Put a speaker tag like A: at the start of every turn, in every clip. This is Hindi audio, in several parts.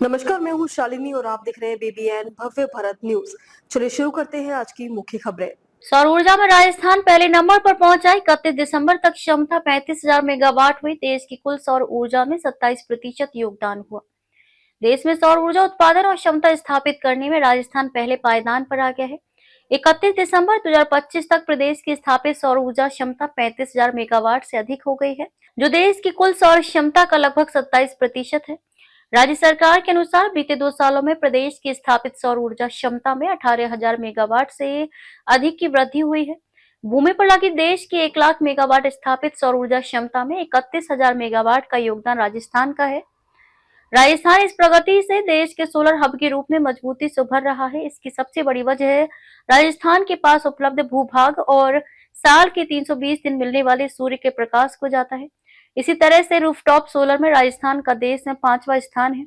A: नमस्कार, मैं हूँ शालिनी और आप देख रहे हैं बीबीएन भव्य भारत न्यूज। चलिए शुरू करते हैं आज की मुख्य खबरें।
B: सौर ऊर्जा में राजस्थान पहले नंबर पर पहुंचा। 31 दिसंबर तक क्षमता 35,000 मेगावाट हुई। देश की कुल सौर ऊर्जा में 27% योगदान हुआ। देश में सौर ऊर्जा उत्पादन और क्षमता स्थापित करने में राजस्थान पहले पायदान पर आ गया है। 31 दिसंबर 2025 तक प्रदेश की स्थापित सौर ऊर्जा क्षमता 35,000 मेगावाट से अधिक हो गई है, जो देश की कुल सौर क्षमता का लगभग 27% है। राज्य सरकार के अनुसार बीते 2 सालों में प्रदेश की स्थापित सौर ऊर्जा क्षमता में 18,000 मेगावाट से अधिक की वृद्धि हुई है। भूमि पर लगी देश की 1 लाख मेगावाट स्थापित सौर ऊर्जा क्षमता में 31,000 मेगावाट का योगदान राजस्थान का है। राजस्थान इस प्रगति से देश के सोलर हब के रूप में मजबूती से उभर रहा है। इसकी सबसे बड़ी वजह है राजस्थान के पास उपलब्ध भूभाग और साल के 320 दिन मिलने वाले सूर्य के प्रकाश को जाता है। इसी तरह से रूफटॉप सोलर में राजस्थान का देश में 5वां स्थान है।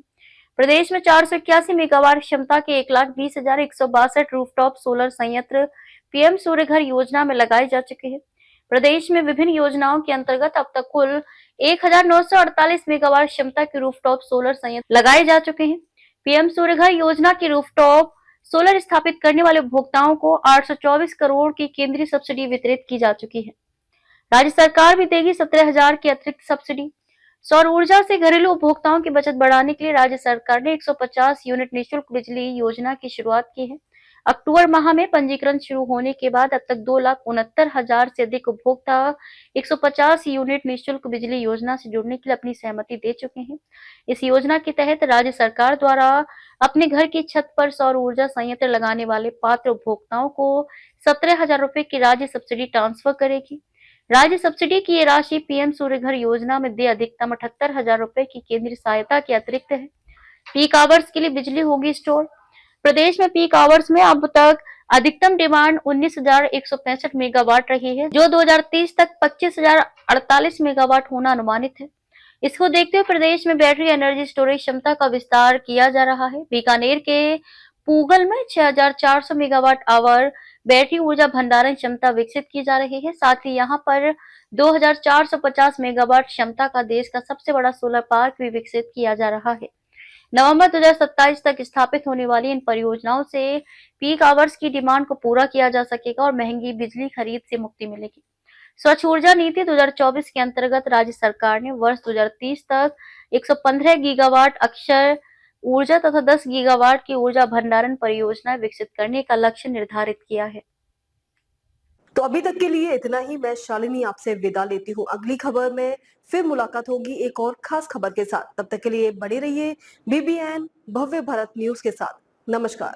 B: प्रदेश में 481 मेगावाट क्षमता के 1,20,162 रूफटॉप सोलर संयंत्र पीएम सूर्य घर योजना में लगाए जा चुके हैं। प्रदेश में विभिन्न योजनाओं के अंतर्गत अब तक कुल 1,948 मेगावाट क्षमता के रूफटॉप सोलर संयंत्र लगाए जा चुके हैं। पीएम सूर्य घर योजना की रूफटॉप सोलर स्थापित करने वाले उपभोक्ताओं को 824 करोड़ की केंद्रीय सब्सिडी वितरित की जा चुकी है। राज्य सरकार भी देगी 17,000 की अतिरिक्त सब्सिडी। सौर ऊर्जा से घरेलू उपभोक्ताओं की बचत बढ़ाने के लिए राज्य सरकार ने 150 यूनिट निःशुल्क बिजली योजना की शुरुआत की है। अक्टूबर माह में पंजीकरण शुरू होने के बाद अब तक 2,69,000 से अधिक उपभोक्ता 150 यूनिट निःशुल्क बिजली योजना से जुड़ने के लिए अपनी सहमति दे चुके हैं। इस योजना के तहत राज्य सरकार द्वारा अपने घर की छत पर सौर ऊर्जा संयंत्र लगाने वाले पात्र उपभोक्ताओं को 17,000 रुपए की राज्य सब्सिडी ट्रांसफर करेगी। राज्य सब्सिडी की ये राशि पीएम सूर्य घर योजना में दे अधिकतम 78,000 रुपए की केंद्रीय सहायता के अतिरिक्त है। पीक आवर्स के लिए बिजली होगी स्टोर। प्रदेश में पीक आवर्स में अब तक अधिकतम डिमांड 19,165 मेगावाट रही है, जो 2030 तक 25,048 मेगावाट होना अनुमानित है। इसको देखते हुए प्रदेश में बैटरी एनर्जी स्टोरेज क्षमता का विस्तार किया जा रहा है। बीकानेर के पूगल में 6,400 मेगावाट आवर बैटरी ऊर्जा भंडारण क्षमता विकसित की जा रही है। साथ ही यहां पर 2,450 मेगावाट क्षमता का देश का सबसे बड़ा सोलर पार्क भी विकसित किया जा रहा है। नवंबर 2027 तक स्थापित होने वाली इन परियोजनाओं से पीक आवर्स की डिमांड को पूरा किया जा सकेगा और महंगी बिजली खरीद से मुक्ति मिलेगी। स्वच्छ ऊर्जा नीति 2024 के अंतर्गत राज्य सरकार ने वर्ष 2030 तक 115 गीगावाट अक्षय ऊर्जा तथा 10 गीगावाट की ऊर्जा भंडारण परियोजनाएं विकसित करने का लक्ष्य निर्धारित किया है।
A: तो अभी तक के लिए इतना ही। मैं शालिनी आपसे विदा लेती हूँ। अगली खबर में फिर मुलाकात होगी एक और खास खबर के साथ। तब तक के लिए बने रहिए बीबीएन भव्य भारत न्यूज के साथ। नमस्कार।